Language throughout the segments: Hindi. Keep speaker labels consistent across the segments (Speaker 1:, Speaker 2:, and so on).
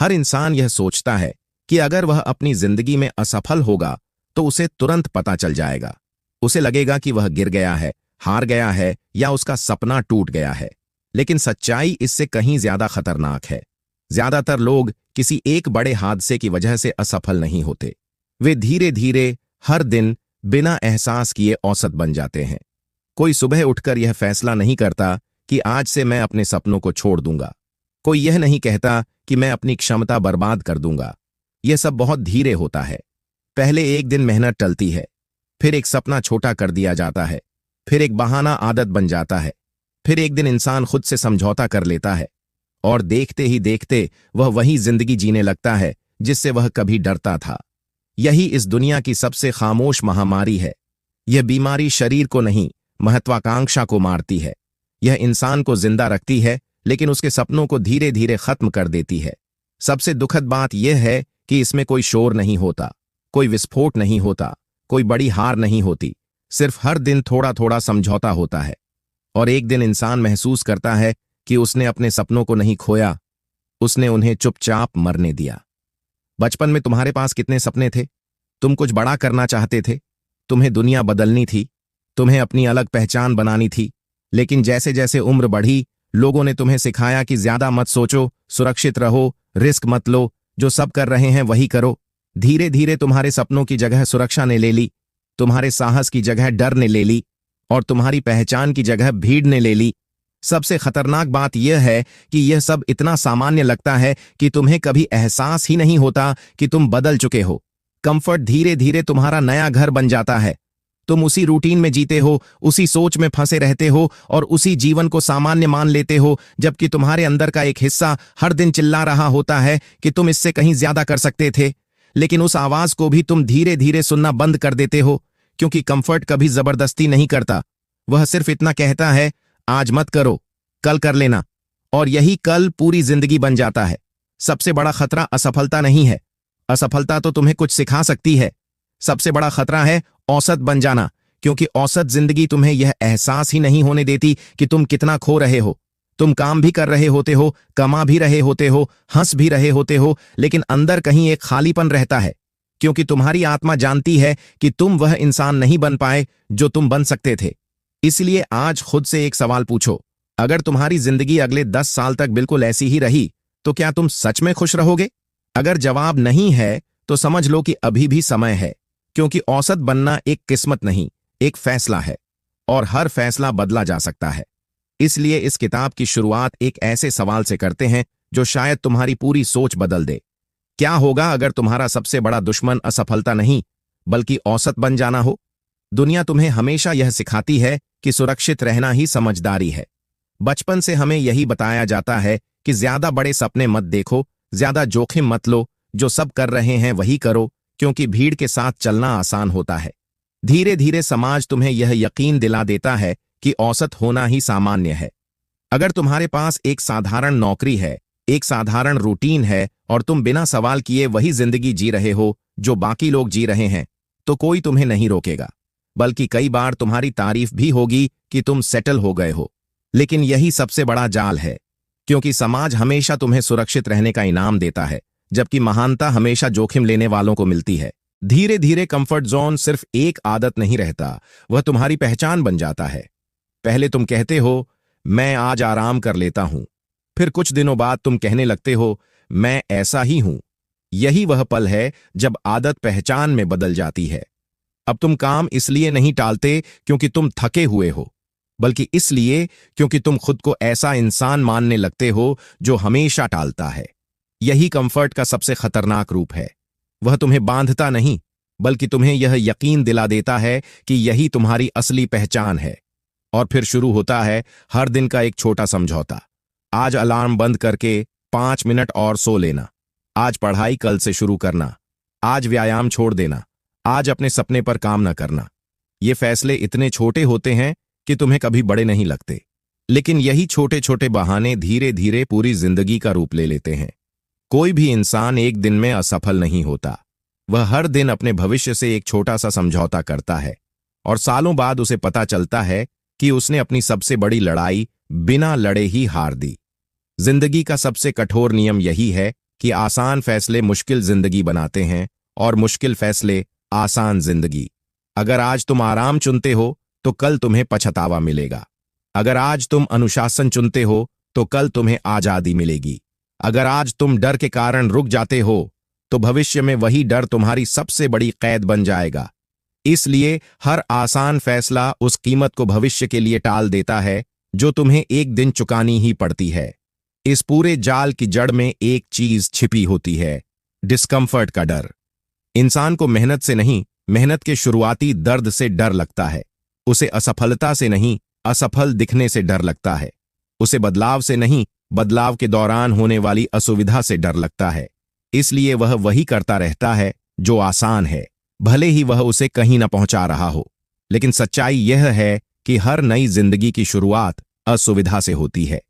Speaker 1: हर इंसान यह सोचता है कि अगर वह अपनी जिंदगी में असफल होगा तो उसे तुरंत पता चल जाएगा। उसे लगेगा कि वह गिर गया है, हार गया है या उसका सपना टूट गया है। लेकिन सच्चाई इससे कहीं ज्यादा खतरनाक है। ज्यादातर लोग किसी एक बड़े हादसे की वजह से असफल नहीं होते। वे धीरे धीरे हर दिन बिना एहसास किए औसत बन जाते हैं। कोई सुबह उठकर यह फैसला नहीं करता कि आज से मैं अपने सपनों को छोड़ दूंगा। कोई यह नहीं कहता कि मैं अपनी क्षमता बर्बाद कर दूंगा। यह सब बहुत धीरे होता है। पहले एक दिन मेहनत टलती है, फिर एक सपना छोटा कर दिया जाता है, फिर एक बहाना आदत बन जाता है, फिर एक दिन इंसान खुद से समझौता कर लेता है और देखते ही देखते वह वही जिंदगी जीने लगता है जिससे वह कभी डरता था। यही इस दुनिया की सबसे खामोश महामारी है। यह बीमारी शरीर को नहीं, महत्वाकांक्षा को मारती है। यह इंसान को जिंदा रखती है लेकिन उसके सपनों को धीरे धीरे खत्म कर देती है। सबसे दुखद बात यह है कि इसमें कोई शोर नहीं होता, कोई विस्फोट नहीं होता, कोई बड़ी हार नहीं होती। सिर्फ हर दिन थोड़ा थोड़ा समझौता होता है और एक दिन इंसान महसूस करता है कि उसने अपने सपनों को नहीं खोया, उसने उन्हें चुपचाप मरने दिया। बचपन में तुम्हारे पास कितने सपने थे? तुम कुछ बड़ा करना चाहते थे, तुम्हें दुनिया बदलनी थी, तुम्हें अपनी अलग पहचान बनानी थी। लेकिन जैसे जैसे उम्र बढ़ी, लोगों ने तुम्हें सिखाया कि ज्यादा मत सोचो, सुरक्षित रहो, रिस्क मत लो, जो सब कर रहे हैं वही करो। धीरे धीरे तुम्हारे सपनों की जगह सुरक्षा ने ले ली, तुम्हारे साहस की जगह डर ने ले ली और तुम्हारी पहचान की जगह भीड़ ने ले ली। सबसे खतरनाक बात यह है कि यह सब इतना सामान्य लगता है कि तुम्हें कभी एहसास ही नहीं होता कि तुम बदल चुके हो। कंफर्ट धीरे धीरे तुम्हारा नया घर बन जाता है। तुम उसी रूटीन में जीते हो, उसी सोच में फंसे रहते हो और उसी जीवन को सामान्य मान लेते हो, जबकि तुम्हारे अंदर का एक हिस्सा हर दिन चिल्ला रहा होता है कि तुम इससे कहीं ज्यादा कर सकते थे। लेकिन उस आवाज को भी तुम धीरे धीरे सुनना बंद कर देते हो, क्योंकि कंफर्ट कभी जबरदस्ती नहीं करता। वह सिर्फ इतना कहता है, आज मत करो, कल कर लेना, और यही कल पूरी जिंदगी बन जाता है। सबसे बड़ा खतरा असफलता नहीं है। असफलता तो तुम्हें कुछ सिखा सकती है। सबसे बड़ा खतरा है औसत बन जाना, क्योंकि औसत जिंदगी तुम्हें यह एहसास ही नहीं होने देती कि तुम कितना खो रहे हो। तुम काम भी कर रहे होते हो, कमा भी रहे होते हो, हंस भी रहे होते हो, लेकिन अंदर कहीं एक खालीपन रहता है, क्योंकि तुम्हारी आत्मा जानती है कि तुम वह इंसान नहीं बन पाए जो तुम बन सकते थे। इसलिए आज खुद से एक सवाल पूछो, अगर तुम्हारी जिंदगी अगले 10 साल तक बिल्कुल ऐसी ही रही तो क्या तुम सच में खुश रहोगे? अगर जवाब नहीं है तो समझ लो कि अभी भी समय है, क्योंकि औसत बनना एक किस्मत नहीं, एक फैसला है और हर फैसला बदला जा सकता है। इसलिए इस किताब की शुरुआत एक ऐसे सवाल से करते हैं जो शायद तुम्हारी पूरी सोच बदल दे। क्या होगा अगर तुम्हारा सबसे बड़ा दुश्मन असफलता नहीं बल्कि औसत बन जाना हो? दुनिया तुम्हें हमेशा यह सिखाती है कि सुरक्षित रहना ही समझदारी है। बचपन से हमें यही बताया जाता है कि ज्यादा बड़े सपने मत देखो, ज्यादा जोखिम मत लो, जो सब कर रहे हैं वही करो, क्योंकि भीड़ के साथ चलना आसान होता है। धीरे धीरे समाज तुम्हें यह यकीन दिला देता है कि औसत होना ही सामान्य है। अगर तुम्हारे पास एक साधारण नौकरी है, एक साधारण रूटीन है और तुम बिना सवाल किए वही जिंदगी जी रहे हो जो बाकी लोग जी रहे हैं, तो कोई तुम्हें नहीं रोकेगा, बल्कि कई बार तुम्हारी तारीफ भी होगी कि तुम सेटल हो गए हो। लेकिन यही सबसे बड़ा जाल है, क्योंकि समाज हमेशा तुम्हें सुरक्षित रहने का इनाम देता है, जबकि महानता हमेशा जोखिम लेने वालों को मिलती है। धीरे धीरे कंफर्ट जोन सिर्फ एक आदत नहीं रहता, वह तुम्हारी पहचान बन जाता है। पहले तुम कहते हो, मैं आज आराम कर लेता हूं, फिर कुछ दिनों बाद तुम कहने लगते हो, मैं ऐसा ही हूं। यही वह पल है जब आदत पहचान में बदल जाती है। अब तुम काम इसलिए नहीं टालते क्योंकि तुम थके हुए हो, बल्कि इसलिए क्योंकि तुम खुद को ऐसा इंसान मानने लगते हो जो हमेशा टालता है। यही कंफर्ट का सबसे खतरनाक रूप है। वह तुम्हें बांधता नहीं, बल्कि तुम्हें यह यकीन दिला देता है कि यही तुम्हारी असली पहचान है। और फिर शुरू होता है हर दिन का एक छोटा समझौता। आज अलार्म बंद करके 5 मिनट और सो लेना, आज पढ़ाई कल से शुरू करना, आज व्यायाम छोड़ देना, आज अपने सपने पर काम न करना। ये फैसले इतने छोटे होते हैं कि तुम्हें कभी बड़े नहीं लगते, लेकिन यही छोटे छोटे बहाने धीरे धीरे पूरी जिंदगी का रूप ले लेते हैं। कोई भी इंसान एक दिन में असफल नहीं होता। वह हर दिन अपने भविष्य से एक छोटा सा समझौता करता है और सालों बाद उसे पता चलता है कि उसने अपनी सबसे बड़ी लड़ाई बिना लड़े ही हार दी। जिंदगी का सबसे कठोर नियम यही है कि आसान फैसले मुश्किल जिंदगी बनाते हैं और मुश्किल फैसले आसान जिंदगी। अगर आज तुम आराम चुनते हो तो कल तुम्हें पछतावा मिलेगा। अगर आज तुम अनुशासन चुनते हो तो कल तुम्हें आजादी मिलेगी। अगर आज तुम डर के कारण रुक जाते हो तो भविष्य में वही डर तुम्हारी सबसे बड़ी कैद बन जाएगा। इसलिए हर आसान फैसला उस कीमत को भविष्य के लिए टाल देता है जो तुम्हें एक दिन चुकानी ही पड़ती है। इस पूरे जाल की जड़ में एक चीज छिपी होती है, डिस्कम्फर्ट का डर। इंसान को मेहनत से नहीं, मेहनत के शुरुआती दर्द से डर लगता है। उसे असफलता से नहीं, असफल दिखने से डर लगता है। उसे बदलाव से नहीं, बदलाव के दौरान होने वाली असुविधा से डर लगता है। इसलिए वह वही करता रहता है जो आसान है, भले ही वह उसे कहीं न पहुंचा रहा हो। लेकिन सच्चाई यह है कि हर नई जिंदगी की शुरुआत असुविधा से होती है।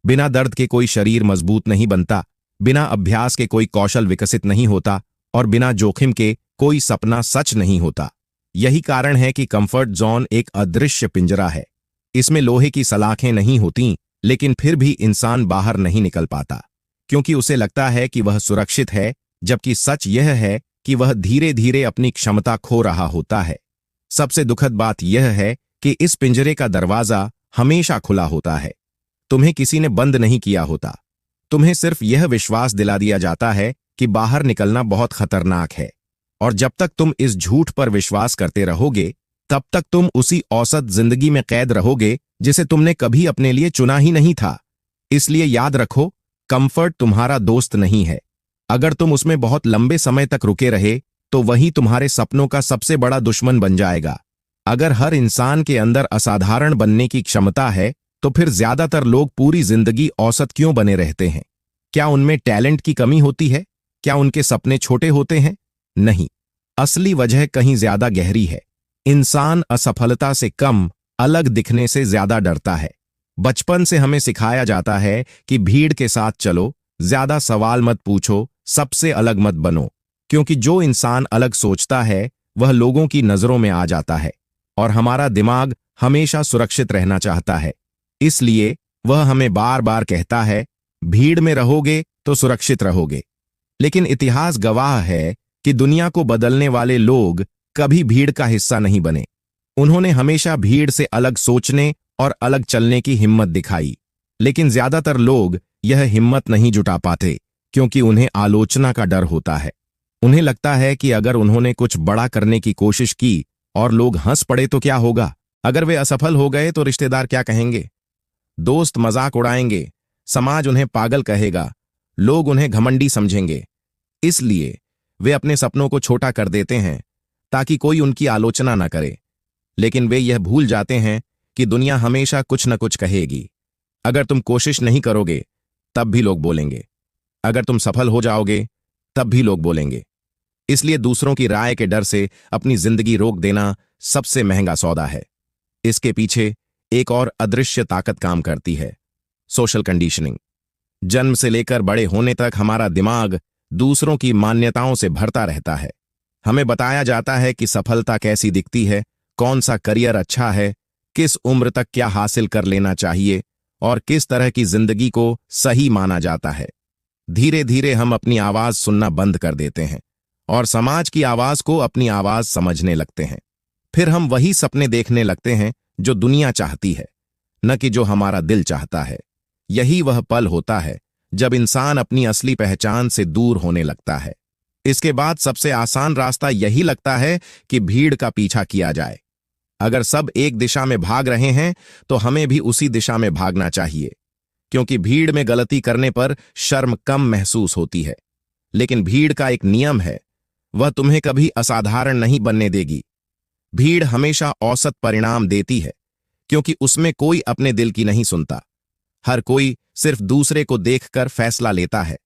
Speaker 1: बिना दर्द के कोई शरीर मजबूत नहीं बनता, बिना अभ्यास के कोई कौशल विकसित नहीं होता और बिना जोखिम के कोई सपना सच नहीं होता। यही कारण है कि कंफर्ट जोन एक अदृश्य पिंजरा है। इसमें लोहे की सलाखें नहीं होती, लेकिन फिर भी इंसान बाहर नहीं निकल पाता, क्योंकि उसे लगता है कि वह सुरक्षित है, जबकि सच यह है कि वह धीरे धीरे अपनी क्षमता खो रहा होता है। सबसे दुखद बात यह है कि इस पिंजरे का दरवाजा हमेशा खुला होता है। तुम्हें किसी ने बंद नहीं किया होता। तुम्हें सिर्फ यह विश्वास दिला दिया जाता है कि बाहर निकलना बहुत खतरनाक है, और जब तक तुम इस झूठ पर विश्वास करते रहोगे, तब तक तुम उसी औसत जिंदगी में कैद रहोगे जिसे तुमने कभी अपने लिए चुना ही नहीं था। इसलिए याद रखो, कंफर्ट तुम्हारा दोस्त नहीं है। अगर तुम उसमें बहुत लंबे समय तक रुके रहे तो वही तुम्हारे सपनों का सबसे बड़ा दुश्मन बन जाएगा। अगर हर इंसान के अंदर असाधारण बनने की क्षमता है तो फिर ज्यादातर लोग पूरी जिंदगी औसत क्यों बने रहते हैं? क्या उनमें टैलेंट की कमी होती है? क्या उनके सपने छोटे होते हैं? नहीं, असली वजह कहीं ज्यादा गहरी है। इंसान असफलता से कम, अलग दिखने से ज्यादा डरता है। बचपन से हमें सिखाया जाता है कि भीड़ के साथ चलो, ज्यादा सवाल मत पूछो, सबसे अलग मत बनो, क्योंकि जो इंसान अलग सोचता है वह लोगों की नजरों में आ जाता है, और हमारा दिमाग हमेशा सुरक्षित रहना चाहता है। इसलिए वह हमें बार बार कहता है, भीड़ में रहोगे तो सुरक्षित रहोगे। लेकिन इतिहास गवाह है कि दुनिया को बदलने वाले लोग कभी भीड़ का हिस्सा नहीं बने। उन्होंने हमेशा भीड़ से अलग सोचने और अलग चलने की हिम्मत दिखाई। लेकिन ज्यादातर लोग यह हिम्मत नहीं जुटा पाते, क्योंकि उन्हें आलोचना का डर होता है। उन्हें लगता है कि अगर उन्होंने कुछ बड़ा करने की कोशिश की और लोग हंस पड़े तो क्या होगा? अगर वे असफल हो गए तो रिश्तेदार क्या कहेंगे? दोस्त मजाक उड़ाएंगे, समाज उन्हें पागल कहेगा, लोग उन्हें घमंडी समझेंगे। इसलिए वे अपने सपनों को छोटा कर देते हैं ताकि कोई उनकी आलोचना न करे। लेकिन वे यह भूल जाते हैं कि दुनिया हमेशा कुछ न कुछ कहेगी। अगर तुम कोशिश नहीं करोगे तब भी लोग बोलेंगे। अगर तुम सफल हो जाओगे तब भी लोग बोलेंगे। इसलिए दूसरों की राय के डर से अपनी जिंदगी रोक देना सबसे महंगा सौदा है। इसके पीछे एक और अदृश्य ताकत काम करती है, सोशल कंडीशनिंग। जन्म से लेकर बड़े होने तक हमारा दिमाग दूसरों की मान्यताओं से भरता रहता है। हमें बताया जाता है कि सफलता कैसी दिखती है, कौन सा करियर अच्छा है, किस उम्र तक क्या हासिल कर लेना चाहिए और किस तरह की जिंदगी को सही माना जाता है। धीरे धीरे हम अपनी आवाज सुनना बंद कर देते हैं और समाज की आवाज को अपनी आवाज समझने लगते हैं। फिर हम वही सपने देखने लगते हैं जो दुनिया चाहती है, न कि जो हमारा दिल चाहता है। यही वह पल होता है जब इंसान अपनी असली पहचान से दूर होने लगता है। इसके बाद सबसे आसान रास्ता यही लगता है कि भीड़ का पीछा किया जाए। अगर सब एक दिशा में भाग रहे हैं तो हमें भी उसी दिशा में भागना चाहिए, क्योंकि भीड़ में गलती करने पर शर्म कम महसूस होती है। लेकिन भीड़ का एक नियम है, वह तुम्हें कभी असाधारण नहीं बनने देगी। भीड़ हमेशा औसत परिणाम देती है, क्योंकि उसमें कोई अपने दिल की नहीं सुनता। हर कोई सिर्फ दूसरे को देखकर फैसला लेता है,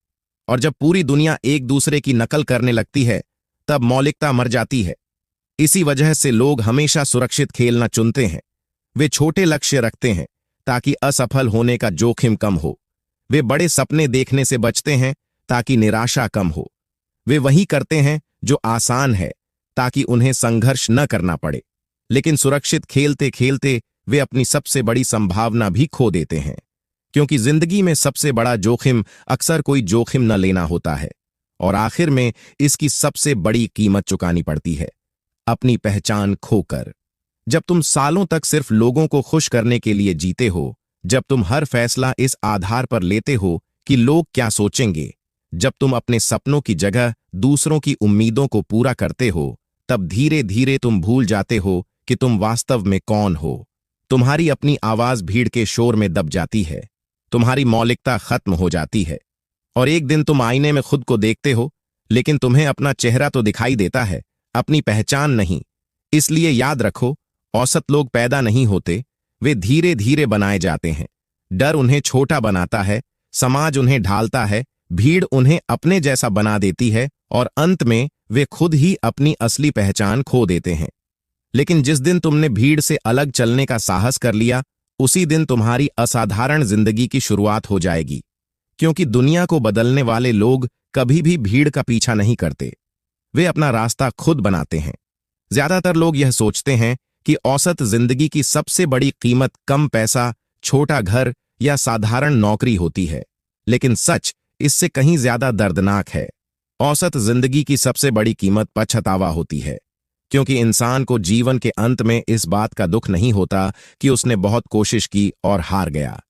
Speaker 1: और जब पूरी दुनिया एक दूसरे की नकल करने लगती है तब मौलिकता मर जाती है। इसी वजह से लोग हमेशा सुरक्षित खेलना चुनते हैं। वे छोटे लक्ष्य रखते हैं ताकि असफल होने का जोखिम कम हो। वे बड़े सपने देखने से बचते हैं ताकि निराशा कम हो। वे वही करते हैं जो आसान है ताकि उन्हें संघर्ष न करना पड़े। लेकिन सुरक्षित खेलते खेलते वे अपनी सबसे बड़ी संभावना भी खो देते हैं। क्योंकि जिंदगी में सबसे बड़ा जोखिम अक्सर कोई जोखिम न लेना होता है और आखिर में इसकी सबसे बड़ी कीमत चुकानी पड़ती है, अपनी पहचान खोकर। जब तुम सालों तक सिर्फ लोगों को खुश करने के लिए जीते हो, जब तुम हर फैसला इस आधार पर लेते हो कि लोग क्या सोचेंगे, जब तुम अपने सपनों की जगह दूसरों की उम्मीदों को पूरा करते हो, तब धीरे धीरे तुम भूल जाते हो कि तुम वास्तव में कौन हो। तुम्हारी अपनी आवाज भीड़ के शोर में दब जाती है, तुम्हारी मौलिकता खत्म हो जाती है और एक दिन तुम आईने में खुद को देखते हो, लेकिन तुम्हें अपना चेहरा तो दिखाई देता है, अपनी पहचान नहीं। इसलिए याद रखो, औसत लोग पैदा नहीं होते, वे धीरे धीरे बनाए जाते हैं। डर उन्हें छोटा बनाता है, समाज उन्हें ढालता है, भीड़ उन्हें अपने जैसा बना देती है और अंत में वे खुद ही अपनी असली पहचान खो देते हैं। लेकिन जिस दिन तुमने भीड़ से अलग चलने का साहस कर लिया, उसी दिन तुम्हारी असाधारण जिंदगी की शुरुआत हो जाएगी। क्योंकि दुनिया को बदलने वाले लोग कभी भी भीड़ का पीछा नहीं करते, वे अपना रास्ता खुद बनाते हैं। ज्यादातर लोग यह सोचते हैं कि औसत जिंदगी की सबसे बड़ी कीमत कम पैसा, छोटा घर या साधारण नौकरी होती है, लेकिन सच इससे कहीं ज्यादा दर्दनाक है। औसत जिंदगी की सबसे बड़ी कीमत पछतावा होती है, क्योंकि इंसान को जीवन के अंत में इस बात का दुख नहीं होता कि उसने बहुत कोशिश की और हार गया।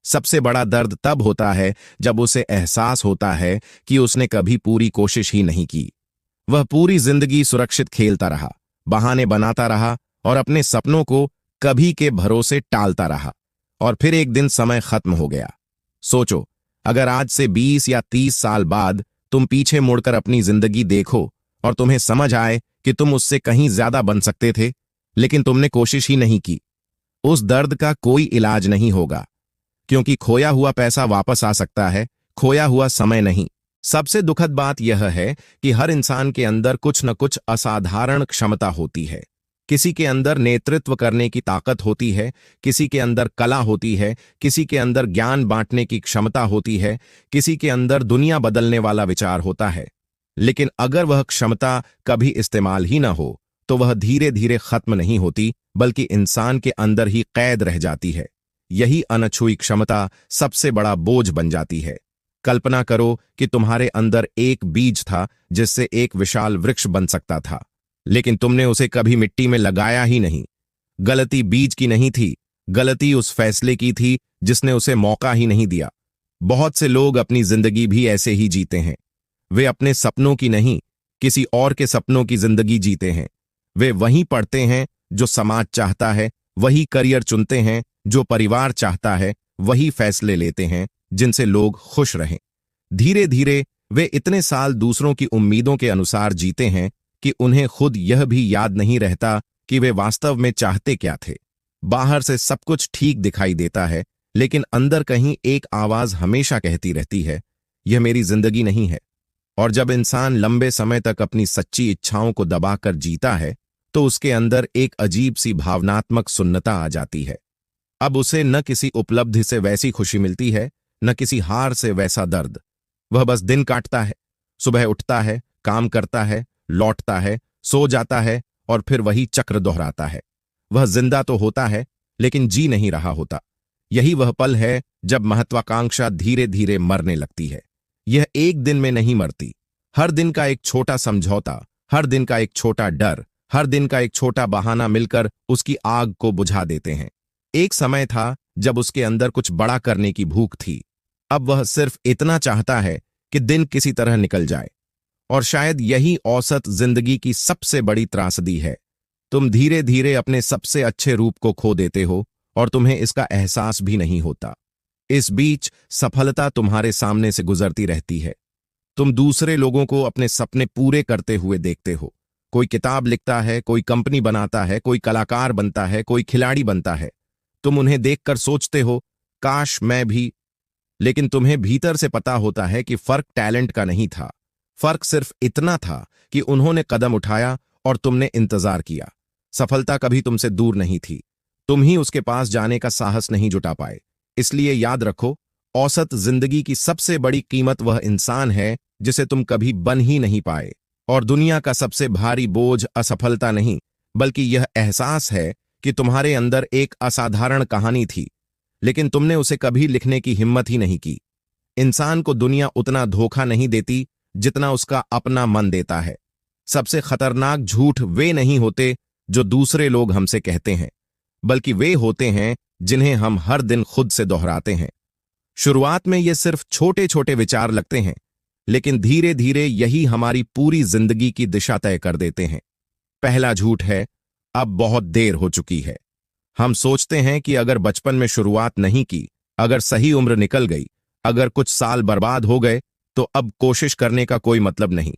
Speaker 1: सबसे बड़ा दर्द तब होता है जब उसे एहसास होता है कि उसने कभी पूरी कोशिश ही नहीं की। वह पूरी जिंदगी सुरक्षित खेलता रहा, बहाने बनाता रहा और अपने सपनों को कभी के भरोसे टालता रहा, और फिर एक दिन समय खत्म हो गया। सोचो, अगर आज से 20 या 30 साल बाद तुम पीछे मुड़कर अपनी जिंदगी देखो और तुम्हें समझ आए कि तुम उससे कहीं ज्यादा बन सकते थे, लेकिन तुमने कोशिश ही नहीं की, उस दर्द का कोई इलाज नहीं होगा। क्योंकि खोया हुआ पैसा वापस आ सकता है, खोया हुआ समय नहीं। सबसे दुखद बात यह है कि हर इंसान के अंदर कुछ न कुछ असाधारण क्षमता होती है। किसी के अंदर नेतृत्व करने की ताकत होती है, किसी के अंदर कला होती है, किसी के अंदर ज्ञान बांटने की क्षमता होती है, किसी के अंदर दुनिया बदलने वाला विचार होता है। लेकिन अगर वह क्षमता कभी इस्तेमाल ही ना हो, तो वह धीरे धीरे खत्म नहीं होती, बल्कि इंसान के अंदर ही कैद रह जाती है। यही अनछुई क्षमता सबसे बड़ा बोझ बन जाती है। कल्पना करो कि तुम्हारे अंदर एक बीज था जिससे एक विशाल वृक्ष बन सकता था, लेकिन तुमने उसे कभी मिट्टी में लगाया ही नहीं। गलती बीज की नहीं थी, गलती उस फैसले की थी जिसने उसे मौका ही नहीं दिया। बहुत से लोग अपनी जिंदगी भी ऐसे ही जीते हैं। वे अपने सपनों की नहीं, किसी और के सपनों की जिंदगी जीते हैं। वे वही पढ़ते हैं जो समाज चाहता है, वही करियर चुनते हैं जो परिवार चाहता है, वही फैसले लेते हैं जिनसे लोग खुश रहें। धीरे धीरे वे इतने साल दूसरों की उम्मीदों के अनुसार जीते हैं कि उन्हें खुद यह भी याद नहीं रहता कि वे वास्तव में चाहते क्या थे। बाहर से सब कुछ ठीक दिखाई देता है, लेकिन अंदर कहीं एक आवाज हमेशा कहती रहती है, यह मेरी जिंदगी नहीं है। और जब इंसान लंबे समय तक अपनी सच्ची इच्छाओं को दबाकर जीता है, तो उसके अंदर एक अजीब सी भावनात्मक सुन्नता आ जाती है। अब उसे न किसी उपलब्धि से वैसी खुशी मिलती है, न किसी हार से वैसा दर्द। वह बस दिन काटता है, सुबह उठता है, काम करता है, लौटता है, सो जाता है और फिर वही चक्र दोहराता है। वह जिंदा तो होता है, लेकिन जी नहीं रहा होता। यही वह पल है जब महत्वाकांक्षा धीरे धीरे मरने लगती है। यह एक दिन में नहीं मरती। हर दिन का एक छोटा समझौता, हर दिन का एक छोटा डर, हर दिन का एक छोटा बहाना मिलकर उसकी आग को बुझा देते हैं। एक समय था जब उसके अंदर कुछ बड़ा करने की भूख थी। अब वह सिर्फ इतना चाहता है कि दिन किसी तरह निकल जाए। और शायद यही औसत जिंदगी की सबसे बड़ी त्रासदी है। तुम धीरे धीरे अपने सबसे अच्छे रूप को खो देते हो और तुम्हें इसका एहसास भी नहीं होता। इस बीच सफलता तुम्हारे सामने से गुजरती रहती है। तुम दूसरे लोगों को अपने सपने पूरे करते हुए देखते हो। कोई किताब लिखता है, कोई कंपनी बनाता है, कोई कलाकार बनता है, कोई खिलाड़ी बनता है। तुम उन्हें देखकर सोचते हो, काश मैं भी। लेकिन तुम्हें भीतर से पता होता है कि फर्क टैलेंट का नहीं था। फर्क सिर्फ इतना था कि उन्होंने कदम उठाया और तुमने इंतजार किया। सफलता कभी तुमसे दूर नहीं थी, तुम ही उसके पास जाने का साहस नहीं जुटा पाए। इसलिए याद रखो, औसत जिंदगी की सबसे बड़ी कीमत वह इंसान है जिसे तुम कभी बन ही नहीं पाए। और दुनिया का सबसे भारी बोझ असफलता नहीं, बल्कि यह एहसास है कि तुम्हारे अंदर एक असाधारण कहानी थी, लेकिन तुमने उसे कभी लिखने की हिम्मत ही नहीं की। इंसान को दुनिया उतना धोखा नहीं देती जितना उसका अपना मन देता है। सबसे खतरनाक झूठ वे नहीं होते जो दूसरे लोग हमसे कहते हैं, बल्कि वे होते हैं जिन्हें हम हर दिन खुद से दोहराते हैं। शुरुआत में ये सिर्फ छोटे छोटे विचार लगते हैं, लेकिन धीरे धीरे यही हमारी पूरी जिंदगी की दिशा तय कर देते हैं। पहला झूठ है, अब बहुत देर हो चुकी है। हम सोचते हैं कि अगर बचपन में शुरुआत नहीं की, अगर सही उम्र निकल गई, अगर कुछ साल बर्बाद हो गए, तो अब कोशिश करने का कोई मतलब नहीं।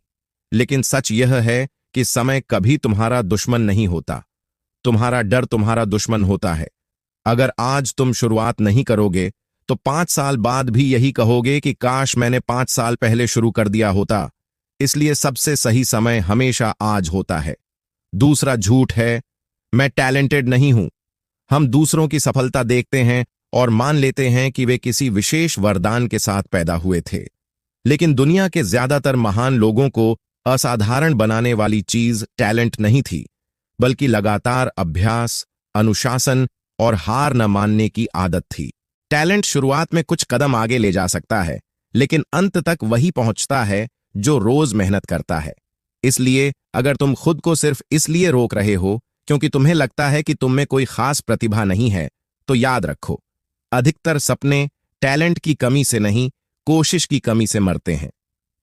Speaker 1: लेकिन सच यह है कि समय कभी तुम्हारा दुश्मन नहीं होता। तुम्हारा डर तुम्हारा दुश्मन होता है। अगर आज तुम शुरुआत नहीं करोगे, तो 5 साल बाद भी यही कहोगे कि काश मैंने 5 साल पहले शुरू कर दिया होता। इसलिए सबसे सही समय हमेशा आज होता है। दूसरा झूठ है, मैं टैलेंटेड नहीं हूं। हम दूसरों की सफलता देखते हैं और मान लेते हैं कि वे किसी विशेष वरदान के साथ पैदा हुए थे। लेकिन दुनिया के ज्यादातर महान लोगों को असाधारण बनाने वाली चीज टैलेंट नहीं थी, बल्कि लगातार अभ्यास, अनुशासन और हार न मानने की आदत थी। टैलेंट शुरुआत में कुछ कदम आगे ले जा सकता है, लेकिन अंत तक वही पहुंचता है जो रोज मेहनत करता है। इसलिए अगर तुम खुद को सिर्फ इसलिए रोक रहे हो क्योंकि तुम्हें लगता है कि तुम में कोई खास प्रतिभा नहीं है, तो याद रखो, अधिकतर सपने टैलेंट की कमी से नहीं, कोशिश की कमी से मरते हैं।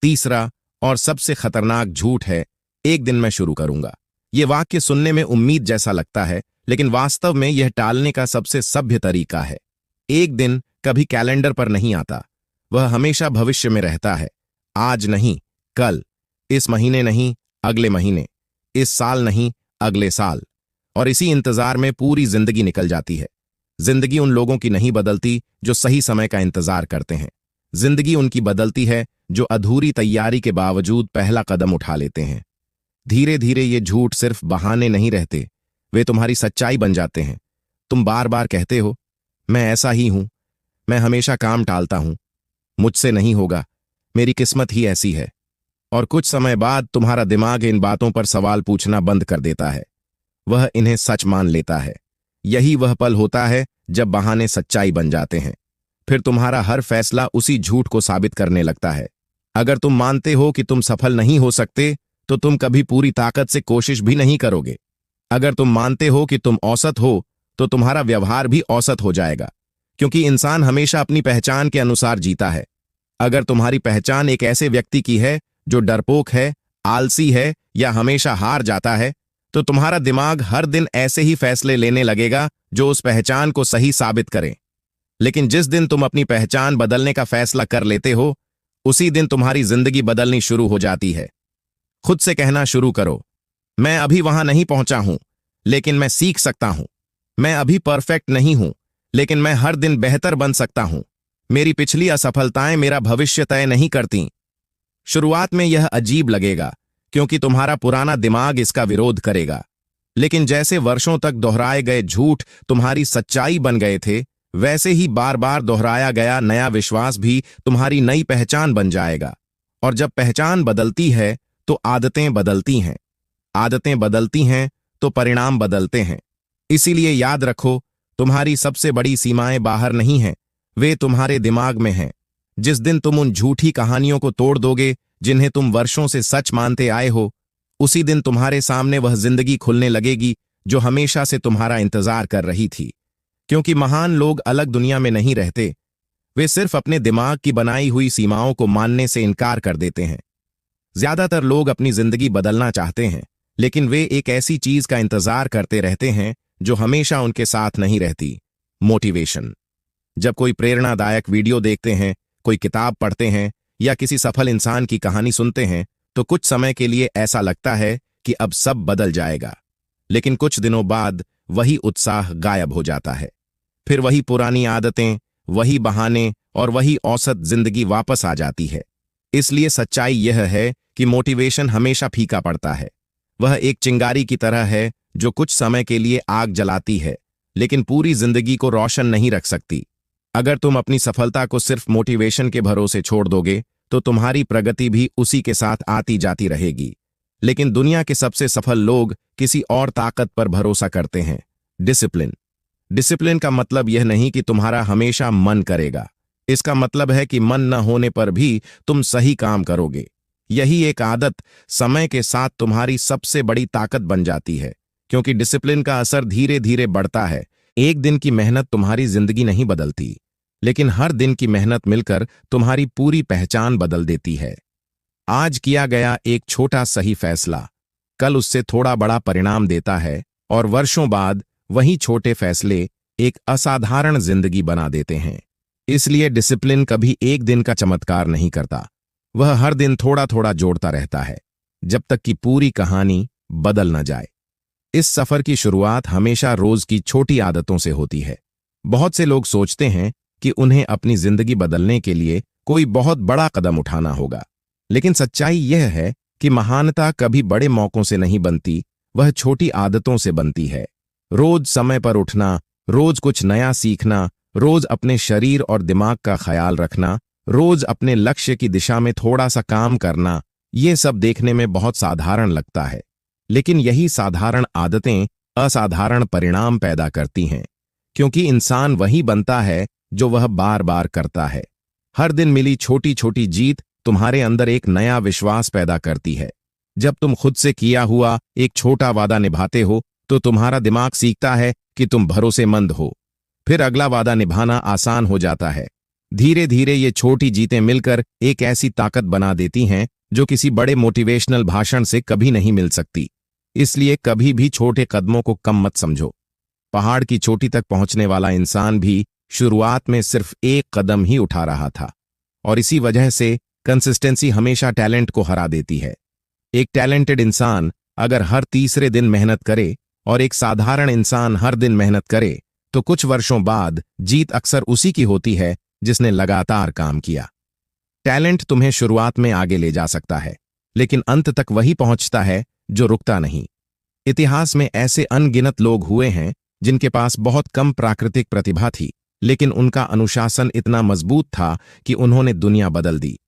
Speaker 1: तीसरा और सबसे खतरनाक झूठ है, एक दिन मैं शुरू करूंगा। यह वाक्य सुनने में उम्मीद जैसा लगता है, लेकिन वास्तव में यह टालने का सबसे सभ्य तरीका है। एक दिन कभी कैलेंडर पर नहीं आता, वह हमेशा भविष्य में रहता है। आज नहीं, कल, इस महीने नहीं, अगले महीने, इस साल नहीं, अगले साल। और इसी इंतजार में पूरी जिंदगी निकल जाती है। जिंदगी उन लोगों की नहीं बदलती जो सही समय का इंतजार करते हैं। जिंदगी उनकी बदलती है जो अधूरी तैयारी के बावजूद पहला कदम उठा लेते हैं। धीरे धीरे ये झूठ सिर्फ बहाने नहीं रहते, वे तुम्हारी सच्चाई बन जाते हैं। तुम बार बार कहते हो, मैं ऐसा ही हूं, मैं हमेशा काम टालता हूं, मुझसे नहीं होगा, मेरी किस्मत ही ऐसी है। और कुछ समय बाद तुम्हारा दिमाग इन बातों पर सवाल पूछना बंद कर देता है। वह इन्हें सच मान लेता है। यही वह पल होता है जब बहाने सच्चाई बन जाते हैं। फिर तुम्हारा हर फैसला उसी झूठ को साबित करने लगता है। अगर तुम मानते हो कि तुम सफल नहीं हो सकते, तो तुम कभी पूरी ताकत से कोशिश भी नहीं करोगे। अगर तुम मानते हो कि तुम औसत हो, तो तुम्हारा व्यवहार भी औसत हो जाएगा, क्योंकि इंसान हमेशा अपनी पहचान के अनुसार जीता है। अगर तुम्हारी पहचान एक ऐसे व्यक्ति की है जो डरपोक है, आलसी है या हमेशा हार जाता है, तो तुम्हारा दिमाग हर दिन ऐसे ही फैसले लेने लगेगा जो उस पहचान को सही साबित करें। लेकिन जिस दिन तुम अपनी पहचान बदलने का फैसला कर लेते हो, उसी दिन तुम्हारी जिंदगी बदलनी शुरू हो जाती है। खुद से कहना शुरू करो, मैं अभी वहां नहीं पहुंचा हूं, लेकिन मैं सीख सकता हूं। मैं अभी परफेक्ट नहीं हूं, लेकिन मैं हर दिन बेहतर बन सकता हूं। मेरी पिछली असफलताएं मेरा भविष्य तय नहीं करती। शुरुआत में यह अजीब लगेगा, क्योंकि तुम्हारा पुराना दिमाग इसका विरोध करेगा। लेकिन जैसे वर्षों तक दोहराए गए झूठ तुम्हारी सच्चाई बन गए थे, वैसे ही बार बार दोहराया गया नया विश्वास भी तुम्हारी नई पहचान बन जाएगा। और जब पहचान बदलती है, तो आदतें बदलती हैं। आदतें बदलती हैं, तो परिणाम बदलते हैं। इसीलिए याद रखो, तुम्हारी सबसे बड़ी सीमाएं बाहर नहीं हैं, वे तुम्हारे दिमाग में हैं। जिस दिन तुम उन झूठी कहानियों को तोड़ दोगे जिन्हें तुम वर्षों से सच मानते आए हो, उसी दिन तुम्हारे सामने वह जिंदगी खुलने लगेगी जो हमेशा से तुम्हारा इंतजार कर रही थी। क्योंकि महान लोग अलग दुनिया में नहीं रहते, वे सिर्फ अपने दिमाग की बनाई हुई सीमाओं को मानने से इनकार कर देते हैं। ज्यादातर लोग अपनी जिंदगी बदलना चाहते हैं, लेकिन वे एक ऐसी चीज का इंतजार करते रहते हैं जो हमेशा उनके साथ नहीं रहती, मोटिवेशन। जब कोई प्रेरणादायक वीडियो देखते हैं, कोई किताब पढ़ते हैं या किसी सफल इंसान की कहानी सुनते हैं, तो कुछ समय के लिए ऐसा लगता है कि अब सब बदल जाएगा। लेकिन कुछ दिनों बाद वही उत्साह गायब हो जाता है। फिर वही पुरानी आदतें, वही बहाने और वही औसत जिंदगी वापस आ जाती है। इसलिए सच्चाई यह है कि मोटिवेशन हमेशा फीका पड़ता है। वह एक चिंगारी की तरह है जो कुछ समय के लिए आग जलाती है, लेकिन पूरी जिंदगी को रोशन नहीं रख सकती। अगर तुम अपनी सफलता को सिर्फ मोटिवेशन के भरोसे छोड़ दोगे, तो तुम्हारी प्रगति भी उसी के साथ आती जाती रहेगी। लेकिन दुनिया के सबसे सफल लोग किसी और ताकत पर भरोसा करते हैं, डिसिप्लिन। डिसिप्लिन का मतलब यह नहीं कि तुम्हारा हमेशा मन करेगा। इसका मतलब है कि मन न होने पर भी तुम सही काम करोगे। यही एक आदत समय के साथ तुम्हारी सबसे बड़ी ताकत बन जाती है, क्योंकि डिसिप्लिन का असर धीरे धीरे बढ़ता है। एक दिन की मेहनत तुम्हारी जिंदगी नहीं बदलती, लेकिन हर दिन की मेहनत मिलकर तुम्हारी पूरी पहचान बदल देती है। आज किया गया एक छोटा सही फैसला कल उससे थोड़ा बड़ा परिणाम देता है, और वर्षों बाद वही छोटे फैसले एक असाधारण जिंदगी बना देते हैं। इसलिए डिसिप्लिन कभी एक दिन का चमत्कार नहीं करता, वह हर दिन थोड़ा थोड़ा जोड़ता रहता है, जब तक कि पूरी कहानी बदल न जाए। इस सफर की शुरुआत हमेशा रोज की छोटी आदतों से होती है। बहुत से लोग सोचते हैं कि उन्हें अपनी जिंदगी बदलने के लिए कोई बहुत बड़ा कदम उठाना होगा, लेकिन सच्चाई यह है कि महानता कभी बड़े मौकों से नहीं बनती, वह छोटी आदतों से बनती है। रोज समय पर उठना, रोज कुछ नया सीखना, रोज अपने शरीर और दिमाग का ख्याल रखना, रोज अपने लक्ष्य की दिशा में थोड़ा सा काम करना, ये सब देखने में बहुत साधारण लगता है, लेकिन यही साधारण आदतें असाधारण परिणाम पैदा करती हैं, क्योंकि इंसान वही बनता है जो वह बार बार करता है। हर दिन मिली छोटी छोटी जीत तुम्हारे अंदर एक नया विश्वास पैदा करती है। जब तुम खुद से किया हुआ एक छोटा वादा निभाते हो, तो तुम्हारा दिमाग सीखता है कि तुम भरोसेमंद हो। फिर अगला वादा निभाना आसान हो जाता है। धीरे धीरे ये छोटी जीतें मिलकर एक ऐसी ताकत बना देती हैं जो किसी बड़े मोटिवेशनल भाषण से कभी नहीं मिल सकती। इसलिए कभी भी छोटे कदमों को कम मत समझो। पहाड़ की चोटी तक पहुंचने वाला इंसान भी शुरुआत में सिर्फ एक कदम ही उठा रहा था, और इसी वजह से कंसिस्टेंसी हमेशा टैलेंट को हरा देती है। एक टैलेंटेड इंसान अगर हर तीसरे दिन मेहनत करे और एक साधारण इंसान हर दिन मेहनत करे, तो कुछ वर्षों बाद जीत अक्सर उसी की होती है जिसने लगातार काम किया। टैलेंट तुम्हें शुरुआत में आगे ले जा सकता है, लेकिन अंत तक वही पहुंचता है जो रुकता नहीं। इतिहास में ऐसे अनगिनत लोग हुए हैं जिनके पास बहुत कम प्राकृतिक प्रतिभा थी, लेकिन उनका अनुशासन इतना मजबूत था कि उन्होंने दुनिया बदल दी।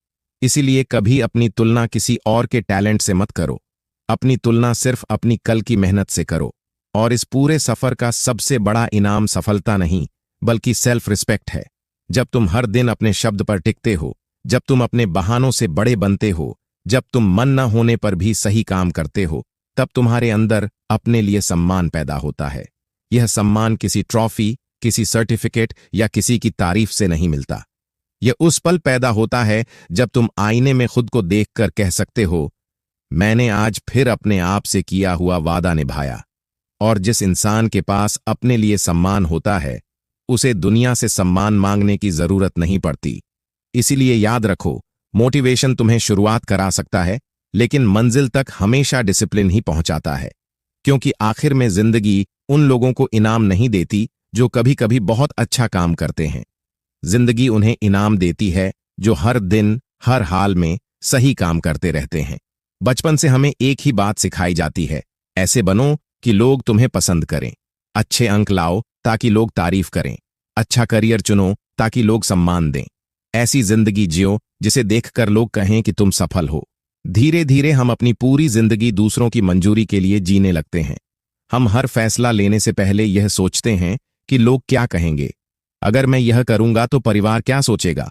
Speaker 1: इसीलिए कभी अपनी तुलना किसी और के टैलेंट से मत करो, अपनी तुलना सिर्फ अपनी कल की मेहनत से करो। और इस पूरे सफर का सबसे बड़ा इनाम सफलता नहीं, बल्कि सेल्फ रिस्पेक्ट है। जब तुम हर दिन अपने शब्द पर टिकते हो, जब तुम अपने बहानों से बड़े बनते हो, जब तुम मन न होने पर भी सही काम करते हो, तब तुम्हारे अंदर अपने लिए सम्मान पैदा होता है। यह सम्मान किसी ट्रॉफी, किसी सर्टिफिकेट या किसी की तारीफ से नहीं मिलता। यह उस पल पैदा होता है जब तुम आईने में खुद को देखकर कह सकते हो, मैंने आज फिर अपने आप से किया हुआ वादा निभाया। और जिस इंसान के पास अपने लिए सम्मान होता है, उसे दुनिया से सम्मान मांगने की जरूरत नहीं पड़ती। इसीलिए याद रखो, मोटिवेशन तुम्हें शुरुआत करा सकता है, लेकिन मंजिल तक हमेशा डिसिप्लिन ही पहुंचाता है। क्योंकि आखिर में जिंदगी उन लोगों को इनाम नहीं देती जो कभी कभी बहुत अच्छा काम करते हैं। जिंदगी उन्हें इनाम देती है जो हर दिन हर हाल में सही काम करते रहते हैं। बचपन से हमें एक ही बात सिखाई जाती है, ऐसे बनो कि लोग तुम्हें पसंद करें, अच्छे अंक लाओ ताकि लोग तारीफ करें, अच्छा करियर चुनो ताकि लोग सम्मान दें, ऐसी जिंदगी जियो जिसे देखकर लोग कहें कि तुम सफल हो। धीरे धीरे हम अपनी पूरी जिंदगी दूसरों की मंजूरी के लिए जीने लगते हैं। हम हर फैसला लेने से पहले यह सोचते हैं कि लोग क्या कहेंगे, अगर मैं यह करूंगा तो परिवार क्या सोचेगा,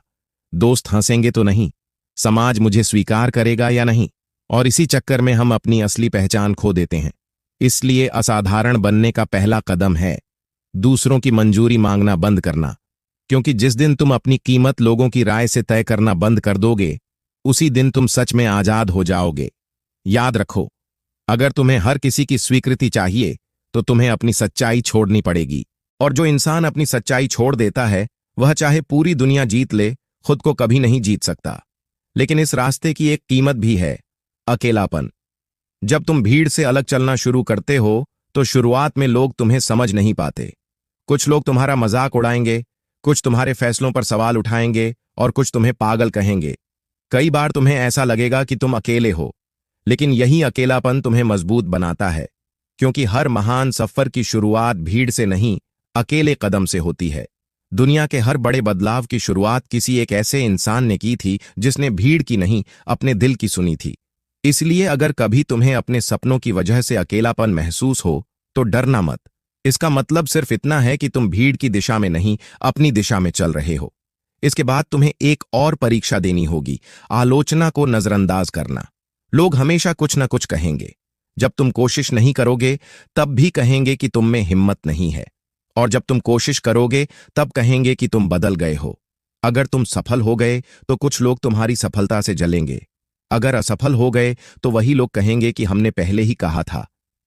Speaker 1: दोस्त हंसेंगे तो नहीं, समाज मुझे स्वीकार करेगा या नहीं। और इसी चक्कर में हम अपनी असली पहचान खो देते हैं। इसलिए असाधारण बनने का पहला कदम है दूसरों की मंजूरी मांगना बंद करना, क्योंकि जिस दिन तुम अपनी कीमत लोगों की राय से तय करना बंद कर दोगे, उसी दिन तुम सच में आजाद हो जाओगे। याद रखो, अगर तुम्हें हर किसी की स्वीकृति चाहिए तो तुम्हें अपनी सच्चाई छोड़नी पड़ेगी। और जो इंसान अपनी सच्चाई छोड़ देता है, वह चाहे पूरी दुनिया जीत ले, खुद को कभी नहीं जीत सकता। लेकिन इस रास्ते की एक कीमत भी है, अकेलापन। जब तुम भीड़ से अलग चलना शुरू करते हो, तो शुरुआत में लोग तुम्हें समझ नहीं पाते। कुछ लोग तुम्हारा मजाक उड़ाएंगे, कुछ तुम्हारे फैसलों पर सवाल उठाएंगे और कुछ तुम्हें पागल कहेंगे। कई बार तुम्हें ऐसा लगेगा कि तुम अकेले हो, लेकिन यही अकेलापन तुम्हें मजबूत बनाता है, क्योंकि हर महान सफर की शुरुआत भीड़ से नहीं, अकेले कदम से होती है। दुनिया के हर बड़े बदलाव की शुरुआत किसी एक ऐसे इंसान ने की थी जिसने भीड़ की नहीं, अपने दिल की सुनी थी। इसलिए अगर कभी तुम्हें अपने सपनों की वजह से अकेलापन महसूस हो, तो डरना मत। इसका मतलब सिर्फ इतना है कि तुम भीड़ की दिशा में नहीं, अपनी दिशा में चल रहे हो। इसके बाद तुम्हें एक और परीक्षा देनी होगी, आलोचना को नजरअंदाज करना। लोग हमेशा कुछ न कुछ कहेंगे। जब तुम कोशिश नहीं करोगे तब भी कहेंगे कि तुम में हिम्मत नहीं है, और जब तुम कोशिश करोगे तब कहेंगे कि तुम बदल गए हो। अगर तुम सफल हो गए तो कुछ लोग तुम्हारी सफलता से जलेंगे। अगर असफल हो गए तो वही लोग कहेंगे कि हमने पहले ही कहा था।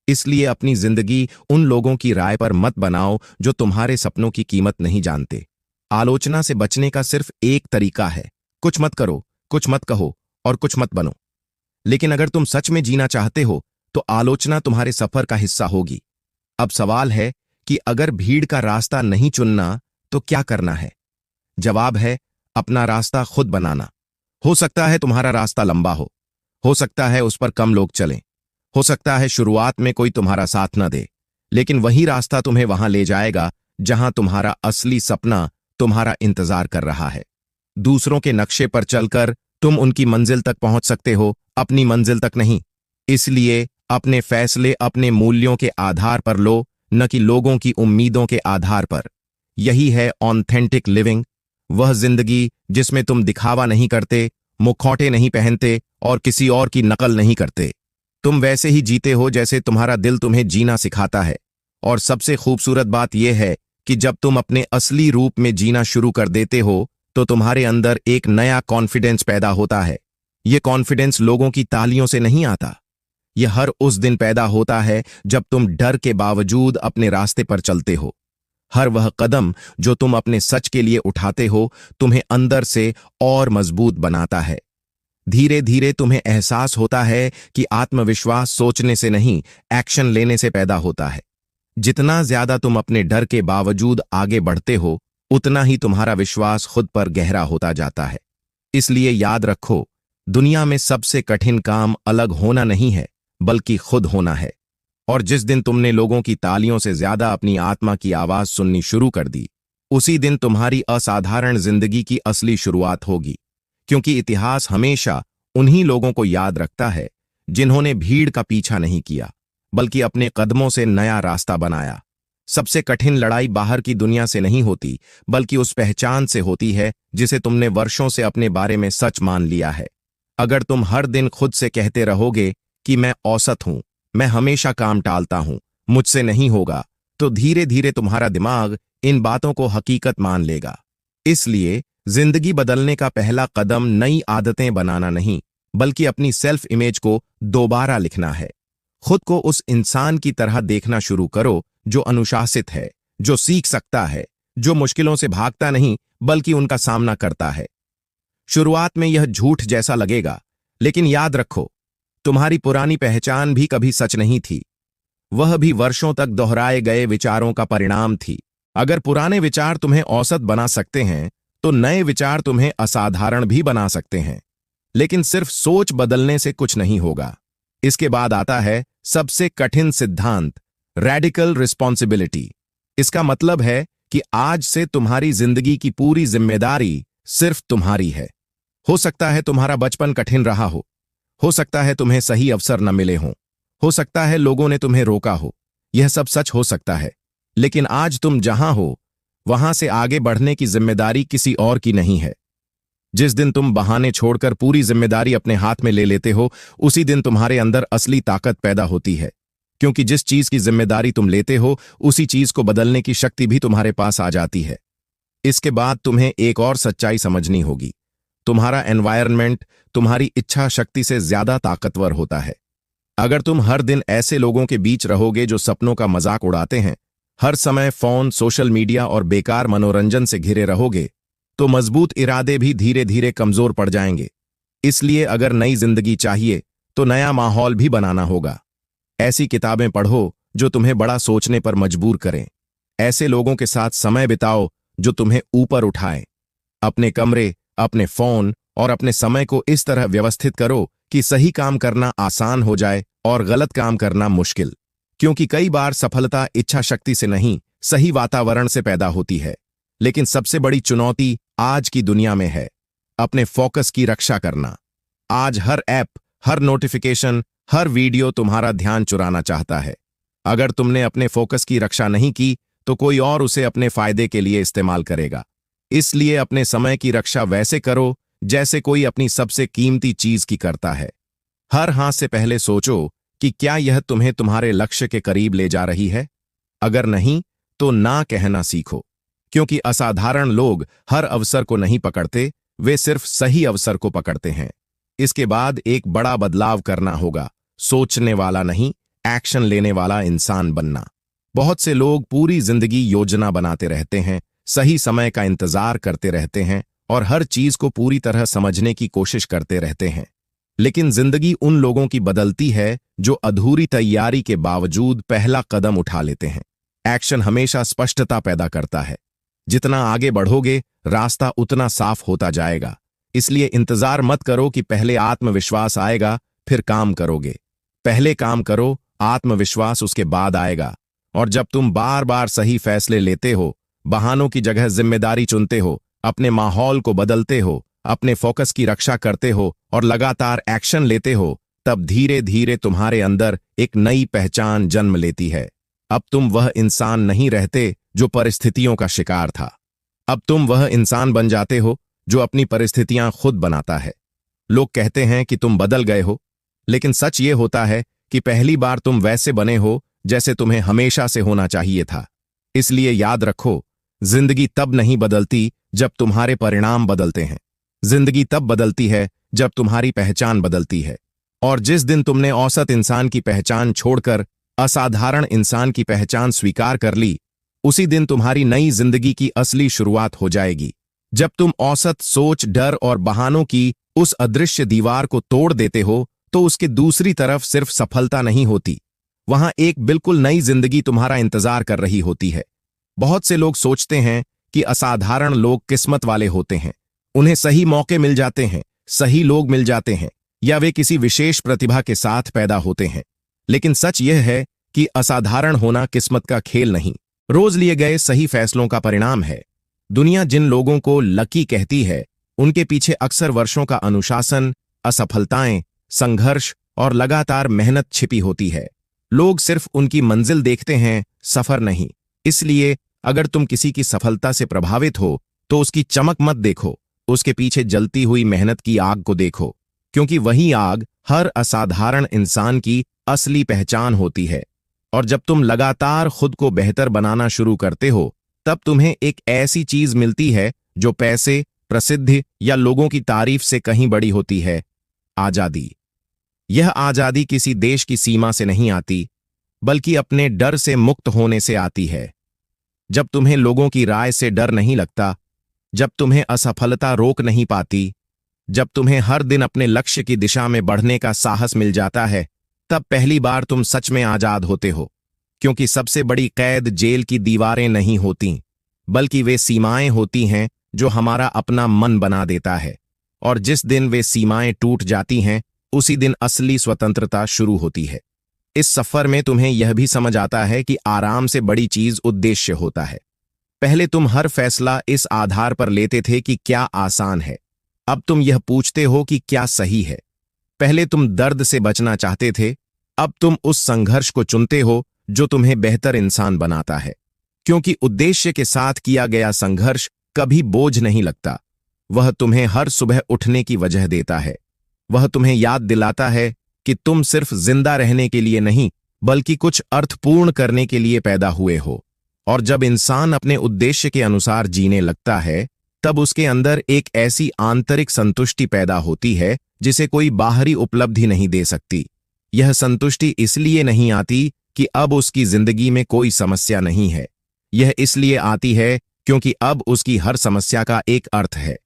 Speaker 1: इसलिए अपनी जिंदगी उन लोगों की राय पर मत बनाओ जो तुम्हारे सपनों की कीमत नहीं जानते। आलोचना से बचने का सिर्फ एक तरीका है, कुछ मत करो, कुछ मत कहो और कुछ मत बनो। लेकिन अगर तुम सच में जीना चाहते हो तो आलोचना तुम्हारे सफर का हिस्सा होगी। अब सवाल है कि अगर भीड़ का रास्ता नहीं चुनना तो क्या करना है? जवाब है अपना रास्ता खुद बनाना। हो सकता है तुम्हारा रास्ता लंबा हो सकता है उस पर कम लोग चलें, हो सकता है शुरुआत में कोई तुम्हारा साथ न दे, लेकिन वही रास्ता तुम्हें वहां ले जाएगा जहां तुम्हारा असली सपना तुम्हारा इंतजार कर रहा है। दूसरों के नक्शे पर चलकर तुम उनकी मंजिल तक पहुंच सकते हो, अपनी मंजिल तक नहीं। इसलिए अपने फैसले अपने मूल्यों के आधार पर लो, न कि लोगों की उम्मीदों के आधार पर। यही है ऑथेंटिक लिविंग, वह जिंदगी जिसमें तुम दिखावा नहीं करते, मुखौटे नहीं पहनते और किसी और की नकल नहीं करते। तुम वैसे ही जीते हो जैसे तुम्हारा दिल तुम्हें जीना सिखाता है। और सबसे खूबसूरत बात यह है कि जब तुम अपने असली रूप में जीना शुरू कर देते हो तो तुम्हारे अंदर एक नया कॉन्फिडेंस पैदा होता है। यह कॉन्फिडेंस लोगों की तालियों से नहीं आता। यह हर उस दिन पैदा होता है जब तुम डर के बावजूद अपने रास्ते पर चलते हो। हर वह कदम जो तुम अपने सच के लिए उठाते हो तुम्हें अंदर से और मजबूत बनाता है। धीरे धीरे तुम्हें एहसास होता है कि आत्मविश्वास सोचने से नहीं, एक्शन लेने से पैदा होता है। जितना ज्यादा तुम अपने डर के बावजूद आगे बढ़ते हो उतना ही तुम्हारा विश्वास खुद पर गहरा होता जाता है। इसलिए याद रखो, दुनिया में सबसे कठिन काम अलग होना नहीं है बल्कि खुद होना है। और जिस दिन तुमने लोगों की तालियों से ज्यादा अपनी आत्मा की आवाज सुननी शुरू कर दी, उसी दिन तुम्हारी असाधारण जिंदगी की असली शुरुआत होगी। क्योंकि इतिहास हमेशा उन्हीं लोगों को याद रखता है जिन्होंने भीड़ का पीछा नहीं किया बल्कि अपने कदमों से नया रास्ता बनाया। सबसे कठिन लड़ाई बाहर की दुनिया से नहीं होती बल्कि उस पहचान से होती है जिसे तुमने वर्षों से अपने बारे में सच मान लिया है। अगर तुम हर दिन खुद से कहते रहोगे कि मैं औसत हूं, मैं हमेशा काम टालता हूं, मुझसे नहीं होगा, तो धीरे धीरे तुम्हारा दिमाग इन बातों को हकीकत मान लेगा। इसलिए जिंदगी बदलने का पहला कदम नई आदतें बनाना नहीं बल्कि अपनी सेल्फ इमेज को दोबारा लिखना है। खुद को उस इंसान की तरह देखना शुरू करो जो अनुशासित है, जो सीख सकता है, जो मुश्किलों से भागता नहीं बल्कि उनका सामना करता है। शुरुआत में यह झूठ जैसा लगेगा, लेकिन याद रखो, तुम्हारी पुरानी पहचान भी कभी सच नहीं थी। वह भी वर्षों तक दोहराए गए विचारों का परिणाम थी। अगर पुराने विचार तुम्हें औसत बना सकते हैं तो नए विचार तुम्हें असाधारण भी बना सकते हैं। लेकिन सिर्फ सोच बदलने से कुछ नहीं होगा। इसके बाद आता है सबसे कठिन सिद्धांत, रेडिकल रिस्पॉन्सिबिलिटी। इसका मतलब है कि आज से तुम्हारी जिंदगी की पूरी जिम्मेदारी सिर्फ तुम्हारी है। हो सकता है तुम्हारा बचपन कठिन रहा हो सकता है तुम्हें सही अवसर न मिले हों, हो सकता है लोगों ने तुम्हें रोका हो, यह सब सच हो सकता है। लेकिन आज तुम जहां हो वहां से आगे बढ़ने की जिम्मेदारी किसी और की नहीं है। जिस दिन तुम बहाने छोड़कर पूरी जिम्मेदारी अपने हाथ में ले लेते हो उसी दिन तुम्हारे अंदर असली ताकत पैदा होती है। क्योंकि जिस चीज की जिम्मेदारी तुम लेते हो उसी चीज को बदलने की शक्ति भी तुम्हारे पास आ जाती है। इसके बाद तुम्हें एक और सच्चाई समझनी होगी, तुम्हारा एनवायरनमेंट तुम्हारी इच्छा शक्ति से ज्यादा ताकतवर होता है। अगर तुम हर दिन ऐसे लोगों के बीच रहोगे जो सपनों का मजाक उड़ाते हैं, हर समय फोन, सोशल मीडिया और बेकार मनोरंजन से घिरे रहोगे, तो मजबूत इरादे भी धीरे धीरे कमजोर पड़ जाएंगे। इसलिए अगर नई जिंदगी चाहिए तो नया माहौल भी बनाना होगा। ऐसी किताबें पढ़ो जो तुम्हें बड़ा सोचने पर मजबूर करें। ऐसे लोगों के साथ समय बिताओ जो तुम्हें ऊपर उठाएं। अपने कमरे, अपने फोन और अपने समय को इस तरह व्यवस्थित करो कि सही काम करना आसान हो जाए और गलत काम करना मुश्किल। क्योंकि कई बार सफलता इच्छा शक्ति से नहीं, सही वातावरण से पैदा होती है। लेकिन सबसे बड़ी चुनौती आज की दुनिया में है अपने फोकस की रक्षा करना। आज हर ऐप, हर नोटिफिकेशन, हर वीडियो तुम्हारा ध्यान चुराना चाहता है। अगर तुमने अपने फोकस की रक्षा नहीं की तो कोई और उसे अपने फायदे के लिए इस्तेमाल करेगा। इसलिए अपने समय की रक्षा वैसे करो जैसे कोई अपनी सबसे कीमती चीज की करता है। हर हाथ से पहले सोचो कि क्या यह तुम्हें तुम्हारे लक्ष्य के करीब ले जा रही है। अगर नहीं तो ना कहना सीखो, क्योंकि असाधारण लोग हर अवसर को नहीं पकड़ते, वे सिर्फ सही अवसर को पकड़ते हैं। इसके बाद एक बड़ा बदलाव करना होगा, सोचने वाला नहीं, एक्शन लेने वाला इंसान बनना। बहुत से लोग पूरी जिंदगी योजना बनाते रहते हैं, सही समय का इंतजार करते रहते हैं और हर चीज को पूरी तरह समझने की कोशिश करते रहते हैं। लेकिन जिंदगी उन लोगों की बदलती है जो अधूरी तैयारी के बावजूद पहला कदम उठा लेते हैं। एक्शन हमेशा स्पष्टता पैदा करता है। जितना आगे बढ़ोगे, रास्ता उतना साफ होता जाएगा। इसलिए इंतजार मत करो कि पहले आत्मविश्वास आएगा फिर काम करोगे। पहले काम करो, आत्मविश्वास उसके बाद आएगा। और जब तुम बार बार सही फैसले लेते हो, बहानों की जगह जिम्मेदारी चुनते हो, अपने माहौल को बदलते हो, अपने फोकस की रक्षा करते हो और लगातार एक्शन लेते हो, तब धीरे धीरे तुम्हारे अंदर एक नई पहचान जन्म लेती है। अब तुम वह इंसान नहीं रहते जो परिस्थितियों का शिकार था। अब तुम वह इंसान बन जाते हो जो अपनी परिस्थितियां खुद बनाता है। लोग कहते हैं कि तुम बदल गए हो, लेकिन सच ये होता है कि पहली बार तुम वैसे बने हो जैसे तुम्हें हमेशा से होना चाहिए था। इसलिए याद रखो, जिंदगी तब नहीं बदलती जब तुम्हारे परिणाम बदलते हैं। जिंदगी तब बदलती है जब तुम्हारी पहचान बदलती है। और जिस दिन तुमने औसत इंसान की पहचान छोड़कर असाधारण इंसान की पहचान स्वीकार कर ली, उसी दिन तुम्हारी नई जिंदगी की असली शुरुआत हो जाएगी। जब तुम औसत सोच, डर और बहानों की उस अदृश्य दीवार को तोड़ देते हो, तो उसके दूसरी तरफ सिर्फ सफलता नहीं होती, वहां एक बिल्कुल नई जिंदगी तुम्हारा इंतजार कर रही होती है। बहुत से लोग सोचते हैं कि असाधारण लोग किस्मत वाले होते हैं, उन्हें सही मौके मिल जाते हैं, सही लोग मिल जाते हैं, या वे किसी विशेष प्रतिभा के साथ पैदा होते हैं। लेकिन सच यह है कि असाधारण होना किस्मत का खेल नहीं, रोज लिए गए सही फैसलों का परिणाम है। दुनिया जिन लोगों को लकी कहती है, उनके पीछे अक्सर वर्षों का अनुशासन, असफलताएं, संघर्ष और लगातार मेहनत छिपी होती है। लोग सिर्फ उनकी मंजिल देखते हैं, सफर नहीं। इसलिए अगर तुम किसी की सफलता से प्रभावित हो तो उसकी चमक मत देखो, उसके पीछे जलती हुई मेहनत की आग को देखो, क्योंकि वही आग हर असाधारण इंसान की असली पहचान होती है। और जब तुम लगातार खुद को बेहतर बनाना शुरू करते हो, तब तुम्हें एक ऐसी चीज मिलती है जो पैसे, प्रसिद्धि या लोगों की तारीफ से कहीं बड़ी होती है, आजादी। यह आजादी किसी देश की सीमा से नहीं आती, बल्कि अपने डर से मुक्त होने से आती है। जब तुम्हें लोगों की राय से डर नहीं लगता, जब तुम्हें असफलता रोक नहीं पाती, जब तुम्हें हर दिन अपने लक्ष्य की दिशा में बढ़ने का साहस मिल जाता है, तब पहली बार तुम सच में आजाद होते हो। क्योंकि सबसे बड़ी कैद जेल की दीवारें नहीं होती, बल्कि वे सीमाएं होती हैं जो हमारा अपना मन बना देता है। और जिस दिन वे सीमाएं टूट जाती हैं, उसी दिन असली स्वतंत्रता शुरू होती है। इस सफर में तुम्हें यह भी समझ आता है कि आराम से बड़ी चीज उद्देश्य होता है। पहले तुम हर फैसला इस आधार पर लेते थे कि क्या आसान है, अब तुम यह पूछते हो कि क्या सही है। पहले तुम दर्द से बचना चाहते थे, अब तुम उस संघर्ष को चुनते हो जो तुम्हें बेहतर इंसान बनाता है। क्योंकि उद्देश्य के साथ किया गया संघर्ष कभी बोझ नहीं लगता, वह तुम्हें हर सुबह उठने की वजह देता है। वह तुम्हें याद दिलाता है कि तुम सिर्फ जिंदा रहने के लिए नहीं, बल्कि कुछ अर्थपूर्ण करने के लिए पैदा हुए हो। और जब इंसान अपने उद्देश्य के अनुसार जीने लगता है, तब उसके अंदर एक ऐसी आंतरिक संतुष्टि पैदा होती है जिसे कोई बाहरी उपलब्धि नहीं दे सकती। यह संतुष्टि इसलिए नहीं आती कि अब उसकी जिंदगी में कोई समस्या नहीं है, यह इसलिए आती है क्योंकि अब उसकी हर समस्या का एक अर्थ है।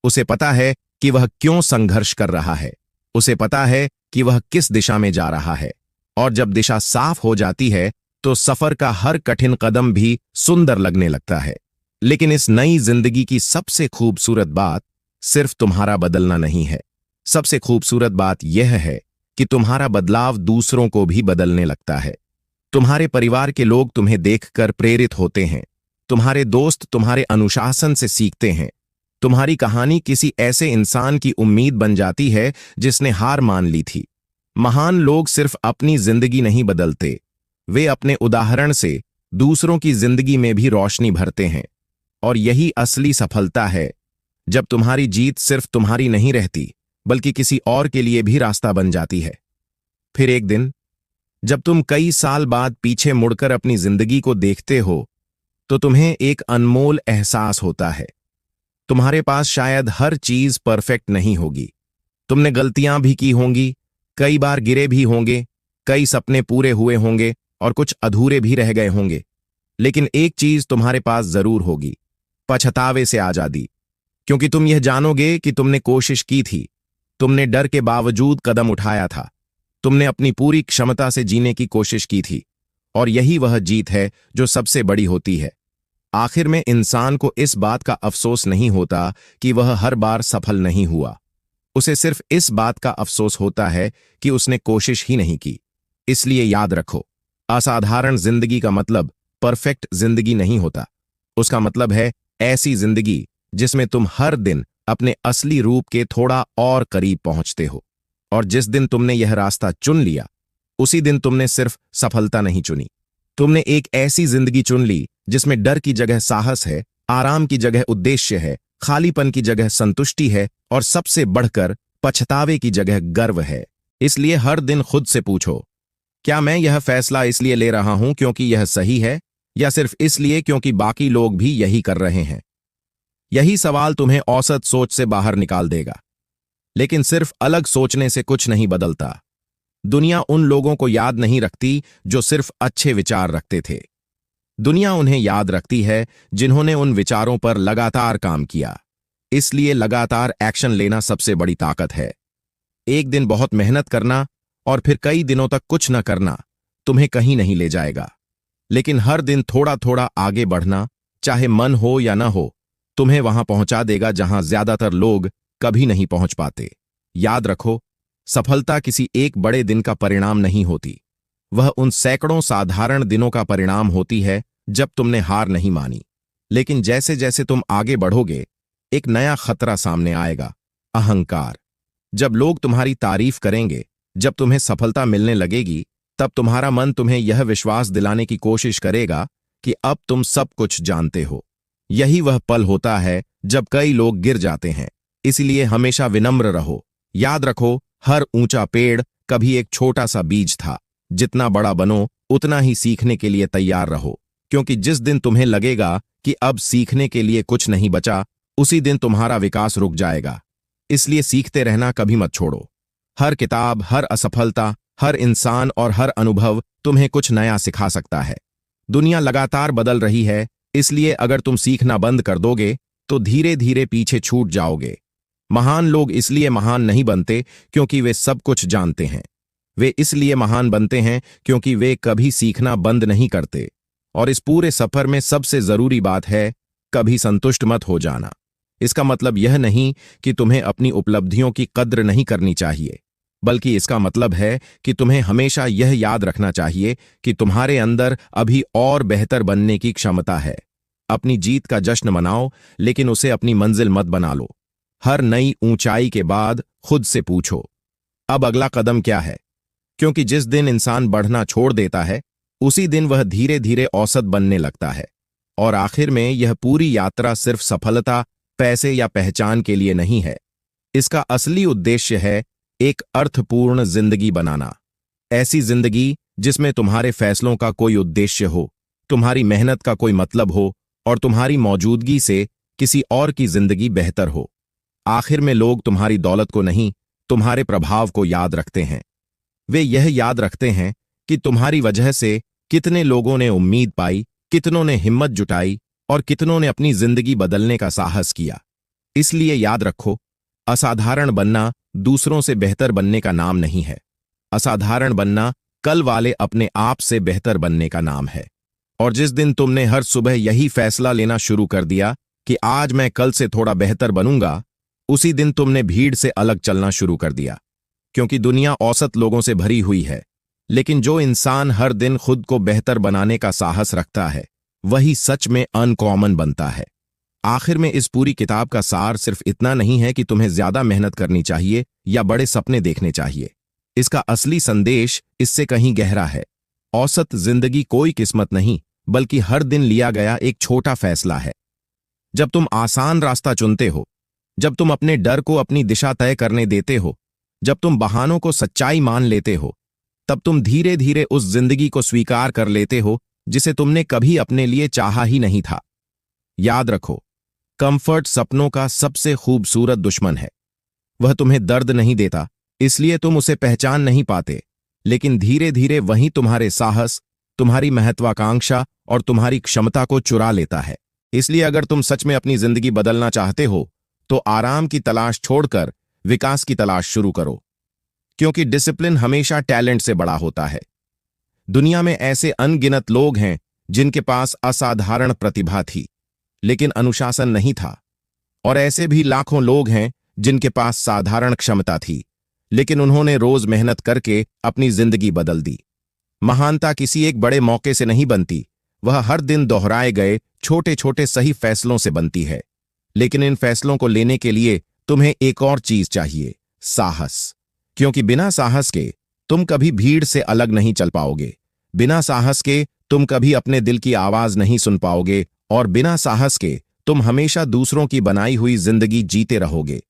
Speaker 1: उसे पता है कि वह क्यों संघर्ष कर रहा है, उसे पता है कि वह किस दिशा में जा रहा है। और जब दिशा साफ हो जाती है तो सफर का हर कठिन कदम भी सुंदर लगने लगता है। लेकिन इस नई जिंदगी की सबसे खूबसूरत बात सिर्फ तुम्हारा बदलना नहीं है, सबसे खूबसूरत बात यह है कि तुम्हारा बदलाव दूसरों को भी बदलने लगता है। तुम्हारे परिवार के लोग तुम्हें देखकर प्रेरित होते हैं, तुम्हारे दोस्त तुम्हारे अनुशासन से सीखते हैं, तुम्हारी कहानी किसी ऐसे इंसान की उम्मीद बन जाती है जिसने हार मान ली थी। महान लोग सिर्फ अपनी जिंदगी नहीं बदलते, वे अपने उदाहरण से दूसरों की जिंदगी में भी रोशनी भरते हैं। और यही असली सफलता है, जब तुम्हारी जीत सिर्फ तुम्हारी नहीं रहती, बल्कि किसी और के लिए भी रास्ता बन जाती है। फिर एक दिन, जब तुम कई साल बाद पीछे मुड़कर अपनी जिंदगी को देखते हो, तो तुम्हें एक अनमोल एहसास होता है। तुम्हारे पास शायद हर चीज परफेक्ट नहीं होगी। तुमने गलतियां भी की होंगी, कई बार गिरे भी होंगे, कई सपने पूरे हुए होंगे और कुछ अधूरे भी रह गए होंगे। लेकिन एक चीज तुम्हारे पास जरूर होगी, पछतावे से आजादी। क्योंकि तुम यह जानोगे कि तुमने कोशिश की थी, तुमने डर के बावजूद कदम उठाया था, तुमने अपनी पूरी क्षमता से जीने की कोशिश की थी। और यही वह जीत है जो सबसे बड़ी होती है। आखिर में इंसान को इस बात का अफसोस नहीं होता कि वह हर बार सफल नहीं हुआ। उसे सिर्फ इस बात का अफसोस होता है कि उसने कोशिश ही नहीं की। इसलिए याद रखो, असाधारण जिंदगी का मतलब परफेक्ट जिंदगी नहीं होता। उसका मतलब है ऐसी जिंदगी जिसमें तुम हर दिन अपने असली रूप के थोड़ा और करीब पहुंचते हो। और जिस दिन तुमने यह रास्ता चुन लिया, उसी दिन तुमने सिर्फ सफलता नहीं चुनी, तुमने एक ऐसी जिंदगी चुन ली जिसमें डर की जगह साहस है, आराम की जगह उद्देश्य है, खालीपन की जगह संतुष्टि है और सबसे बढ़कर पछतावे की जगह गर्व है। इसलिए हर दिन खुद से पूछो, क्या मैं यह फैसला इसलिए ले रहा हूं क्योंकि यह सही है, या सिर्फ इसलिए क्योंकि बाकी लोग भी यही कर रहे हैं? यही सवाल तुम्हें औसत सोच से बाहर निकाल देगा। लेकिन सिर्फ अलग सोचने से कुछ नहीं बदलता। दुनिया उन लोगों को याद नहीं रखती जो सिर्फ अच्छे विचार रखते थे। दुनिया उन्हें याद रखती है जिन्होंने उन विचारों पर लगातार काम किया। इसलिए लगातार एक्शन लेना सबसे बड़ी ताकत है। एक दिन बहुत मेहनत करना और फिर कई दिनों तक कुछ न करना तुम्हें कहीं नहीं ले जाएगा। लेकिन हर दिन थोड़ा थोड़ा आगे बढ़ना, चाहे मन हो या न हो, तुम्हें वहां पहुंचा देगा जहां ज्यादातर लोग कभी नहीं पहुंच पाते। याद रखो, सफलता किसी एक बड़े दिन का परिणाम नहीं होती। वह उन सैकड़ों साधारण दिनों का परिणाम होती है जब तुमने हार नहीं मानी। लेकिन जैसे जैसे तुम आगे बढ़ोगे, एक नया खतरा सामने आएगा, अहंकार। जब लोग तुम्हारी तारीफ करेंगे, जब तुम्हें सफलता मिलने लगेगी, तब तुम्हारा मन तुम्हें यह विश्वास दिलाने की कोशिश करेगा कि अब तुम सब कुछ जानते हो। यही वह पल होता है जब कई लोग गिर जाते हैं। इसलिए हमेशा विनम्र रहो। याद रखो, हर ऊंचा पेड़ कभी एक छोटा सा बीज था। जितना बड़ा बनो, उतना ही सीखने के लिए तैयार रहो। क्योंकि जिस दिन तुम्हें लगेगा कि अब सीखने के लिए कुछ नहीं बचा, उसी दिन तुम्हारा विकास रुक जाएगा। इसलिए सीखते रहना कभी मत छोड़ो। हर किताब, हर असफलता, हर इंसान और हर अनुभव तुम्हें कुछ नया सिखा सकता है। दुनिया लगातार बदल रही है, इसलिए अगर तुम सीखना बंद कर दोगे तो धीरे धीरे पीछे छूट जाओगे। महान लोग इसलिए महान नहीं बनते क्योंकि वे सब कुछ जानते हैं। वे इसलिए महान बनते हैं क्योंकि वे कभी सीखना बंद नहीं करते। और इस पूरे सफर में सबसे जरूरी बात है, कभी संतुष्ट मत हो जाना। इसका मतलब यह नहीं कि तुम्हें अपनी उपलब्धियों की कद्र नहीं करनी चाहिए, बल्कि इसका मतलब है कि तुम्हें हमेशा यह याद रखना चाहिए कि तुम्हारे अंदर अभी और बेहतर बनने की क्षमता है। अपनी जीत का जश्न मनाओ, लेकिन उसे अपनी मंजिल मत बना लो। हर नई ऊंचाई के बाद खुद से पूछो, अब अगला कदम क्या है? क्योंकि जिस दिन इंसान बढ़ना छोड़ देता है, उसी दिन वह धीरे धीरे औसत बनने लगता है। और आखिर में यह पूरी यात्रा सिर्फ सफलता, पैसे या पहचान के लिए नहीं है। इसका असली उद्देश्य है एक अर्थपूर्ण जिंदगी बनाना। ऐसी जिंदगी जिसमें तुम्हारे फैसलों का कोई उद्देश्य हो, तुम्हारी मेहनत का कोई मतलब हो और तुम्हारी मौजूदगी से किसी और की जिंदगी बेहतर हो। आखिर में लोग तुम्हारी दौलत को नहीं, तुम्हारे प्रभाव को याद रखते हैं। वे यह याद रखते हैं कि तुम्हारी वजह से कितने लोगों ने उम्मीद पाई, कितनों ने हिम्मत जुटाई और कितनों ने अपनी जिंदगी बदलने का साहस किया। इसलिए याद रखो, असाधारण बनना दूसरों से बेहतर बनने का नाम नहीं है। असाधारण बनना कल वाले अपने आप से बेहतर बनने का नाम है। और जिस दिन तुमने हर सुबह यही फैसला लेना शुरू कर दिया कि आज मैं कल से थोड़ा बेहतर बनूंगा, उसी दिन तुमने भीड़ से अलग चलना शुरू कर दिया। क्योंकि दुनिया औसत लोगों से भरी हुई है, लेकिन जो इंसान हर दिन खुद को बेहतर बनाने का साहस रखता है, वही सच में अनकॉमन बनता है। आखिर में इस पूरी किताब का सार सिर्फ इतना नहीं है कि तुम्हें ज्यादा मेहनत करनी चाहिए या बड़े सपने देखने चाहिए। इसका असली संदेश इससे कहीं गहरा है। औसत जिंदगी कोई किस्मत नहीं, बल्कि हर दिन लिया गया एक छोटा फैसला है। जब तुम आसान रास्ता चुनते हो, जब तुम अपने डर को अपनी दिशा तय करने देते हो, जब तुम बहानों को सच्चाई मान लेते हो, तब तुम धीरे धीरे उस जिंदगी को स्वीकार कर लेते हो जिसे तुमने कभी अपने लिए चाहा ही नहीं था। याद रखो, कंफर्ट सपनों का सबसे खूबसूरत दुश्मन है। वह तुम्हें दर्द नहीं देता, इसलिए तुम उसे पहचान नहीं पाते, लेकिन धीरे धीरे वही तुम्हारे साहस, तुम्हारी महत्वाकांक्षा और तुम्हारी क्षमता को चुरा लेता है। इसलिए अगर तुम सच में अपनी जिंदगी बदलना चाहते हो, तो आराम की तलाश छोड़कर विकास की तलाश शुरू करो, क्योंकि डिसिप्लिन हमेशा टैलेंट से बड़ा होता है। दुनिया में ऐसे अनगिनत लोग हैं जिनके पास असाधारण प्रतिभा थी, लेकिन अनुशासन नहीं था, और ऐसे भी लाखों लोग हैं जिनके पास साधारण क्षमता थी, लेकिन उन्होंने रोज मेहनत करके अपनी जिंदगी बदल दी। महानता किसी एक बड़े मौके से नहीं बनती, वह हर दिन दोहराए गए छोटे छोटे सही फैसलों से बनती है। लेकिन इन फैसलों को लेने के लिए तुम्हें एक और चीज चाहिए, साहस। क्योंकि बिना साहस के तुम कभी भीड़ से अलग नहीं चल पाओगे, बिना साहस के तुम कभी अपने दिल की आवाज नहीं सुन पाओगे, और बिना साहस के तुम हमेशा दूसरों की बनाई हुई जिंदगी जीते रहोगे।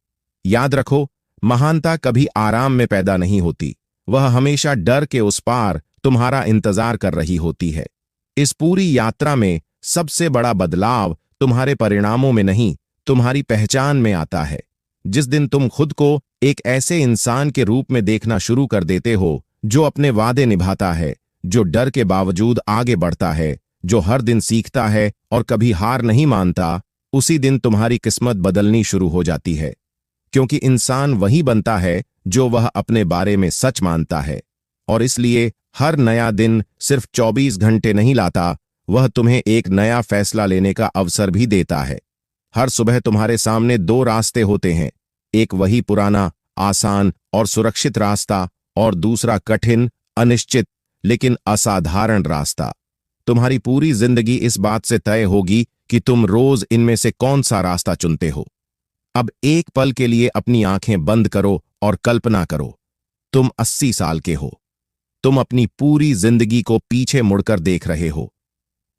Speaker 1: याद रखो, महानता कभी आराम में पैदा नहीं होती, वह हमेशा डर के उस पार तुम्हारा इंतजार कर रही होती है। इस पूरी यात्रा में सबसे बड़ा बदलाव तुम्हारे परिणामों में नहीं, तुम्हारी पहचान में आता है। जिस दिन तुम खुद को एक ऐसे इंसान के रूप में देखना शुरू कर देते हो जो अपने वादे निभाता है, जो डर के बावजूद आगे बढ़ता है, जो हर दिन सीखता है और कभी हार नहीं मानता, उसी दिन तुम्हारी किस्मत बदलनी शुरू हो जाती है। क्योंकि इंसान वही बनता है जो वह अपने बारे में सच मानता है, और इसलिए हर नया दिन सिर्फ 24 घंटे नहीं लाता, वह तुम्हें एक नया फैसला लेने का अवसर भी देता है। हर सुबह तुम्हारे सामने दो रास्ते होते हैं, एक वही पुराना, आसान और सुरक्षित रास्ता, और दूसरा कठिन, अनिश्चित लेकिन असाधारण रास्ता। तुम्हारी पूरी जिंदगी इस बात से तय होगी कि तुम रोज इनमें से कौन सा रास्ता चुनते हो। अब एक पल के लिए अपनी आंखें बंद करो और कल्पना करो, तुम 80 साल के हो। तुम अपनी पूरी जिंदगी को पीछे मुड़कर देख रहे हो।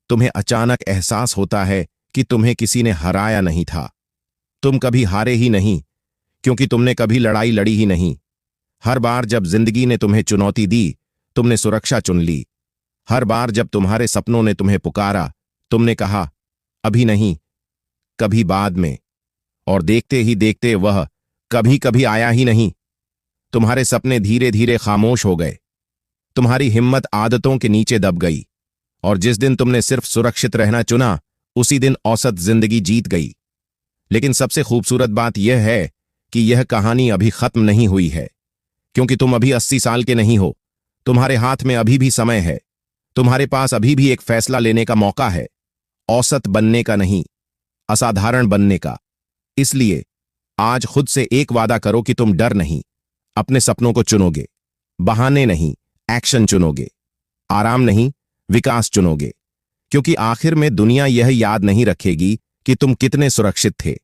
Speaker 1: तुम्हें अचानक एहसास होता है कि तुम्हें किसी ने हराया नहीं था। तुम कभी हारे ही नहीं, क्योंकि तुमने कभी लड़ाई लड़ी ही नहीं। हर बार जब जिंदगी ने तुम्हें चुनौती दी, तुमने सुरक्षा चुन ली। हर बार जब तुम्हारे सपनों ने तुम्हें पुकारा, तुमने कहा, अभी नहीं, कभी बाद में। और देखते ही देखते वह कभी कभी आया ही नहीं। तुम्हारे सपने धीरे धीरे खामोश हो गए, तुम्हारी हिम्मत आदतों के नीचे दब गई, और जिस दिन तुमने सिर्फ सुरक्षित रहना चुना, उसी दिन औसत जिंदगी जीत गई। लेकिन सबसे खूबसूरत बात यह है कि यह कहानी अभी खत्म नहीं हुई है, क्योंकि तुम अभी 80 साल के नहीं हो। तुम्हारे हाथ में अभी भी समय है, तुम्हारे पास अभी भी एक फैसला लेने का मौका है, औसत बनने का नहीं, असाधारण बनने का। इसलिए आज खुद से एक वादा करो कि तुम डर नहीं, अपने सपनों को चुनोगे, बहाने नहीं, एक्शन चुनोगे, आराम नहीं, विकास चुनोगे। क्योंकि आखिर में दुनिया यह याद नहीं रखेगी कि तुम कितने सुरक्षित थे,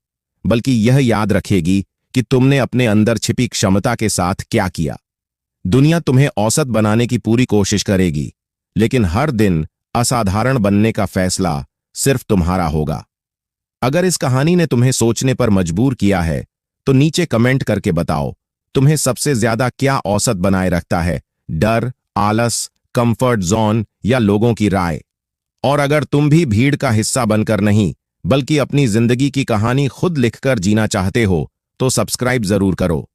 Speaker 1: बल्कि यह याद रखेगी कि तुमने अपने अंदर छिपी क्षमता के साथ क्या किया। दुनिया तुम्हें औसत बनाने की पूरी कोशिश करेगी, लेकिन हर दिन असाधारण बनने का फैसला सिर्फ तुम्हारा होगा। अगर इस कहानी ने तुम्हें सोचने पर मजबूर किया है, तो नीचे कमेंट करके बताओ, तुम्हें सबसे ज्यादा क्या औसत बनाए रखता है, डर, आलस, कंफर्ट जोन या लोगों की राय। और अगर तुम भी भीड़ का हिस्सा बनकर नहीं, बल्कि अपनी जिंदगी की कहानी खुद लिखकर जीना चाहते हो, तो सब्सक्राइब जरूर करो।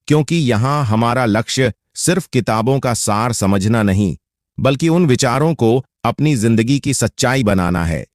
Speaker 1: क्योंकि यहां हमारा लक्ष्य सिर्फ किताबों का सार समझना नहीं, बल्कि उन विचारों को अपनी जिंदगी की सच्चाई बनाना है।